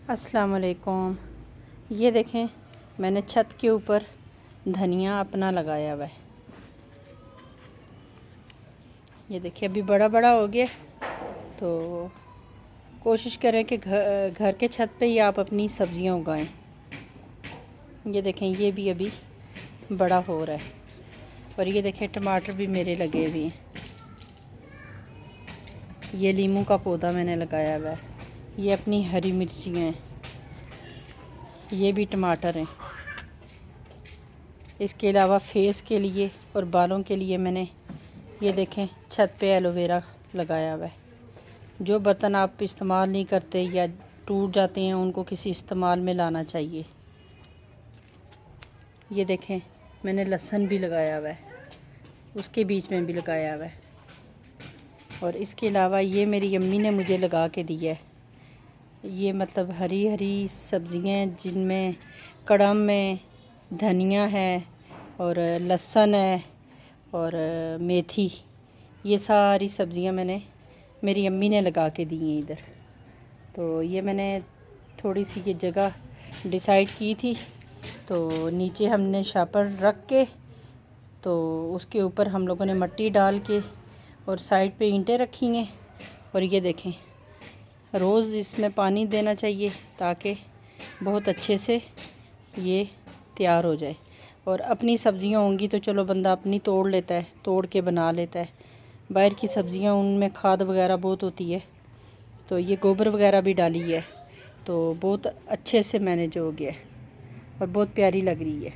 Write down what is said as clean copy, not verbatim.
अस्सलाम वालेकुम। ये देखें, मैंने छत के ऊपर धनिया अपना लगाया हुआ है। ये देखिए अभी बड़ा बड़ा हो गया, तो कोशिश करें कि घर के छत पे ही आप अपनी सब्जियां उगाएं। ये देखें, ये भी अभी बड़ा हो रहा है। और ये देखें, टमाटर भी मेरे लगे हुए हैं। ये लीमू का पौधा मैंने लगाया हुआ है। ये अपनी हरी मिर्चियाँ हैं। ये भी टमाटर हैं। इसके अलावा फेस के लिए और बालों के लिए मैंने ये देखें छत पे एलोवेरा लगाया हुआ है। जो बर्तन आप इस्तेमाल नहीं करते या टूट जाते हैं, उनको किसी इस्तेमाल में लाना चाहिए। ये देखें, मैंने लहसुन भी लगाया हुआ है, उसके बीच में भी लगाया हुआ है। और इसके अलावा ये मेरी अम्मी ने मुझे लगा के दिया है। ये मतलब हरी हरी सब्ज़ियाँ जिनमें कड़म में धनिया है और लहसुन है और मेथी, ये सारी सब्ज़ियाँ मेरी अम्मी ने लगा के दी हैं इधर। तो ये मैंने थोड़ी सी ये जगह डिसाइड की थी, तो नीचे हमने शापर रख के, तो उसके ऊपर हम लोगों ने मिट्टी डाल के और साइड पे ईंटें रखी हैं। और ये देखें, रोज़ इसमें पानी देना चाहिए ताकि बहुत अच्छे से ये तैयार हो जाए। और अपनी सब्ज़ियां होंगी तो चलो बंदा अपनी तोड़ लेता है, तोड़ के बना लेता है। बाहर की सब्ज़ियां, उनमें खाद वगैरह बहुत होती है, तो ये गोबर वगैरह भी डाली है, तो बहुत अच्छे से मैनेज हो गया और बहुत प्यारी लग रही है।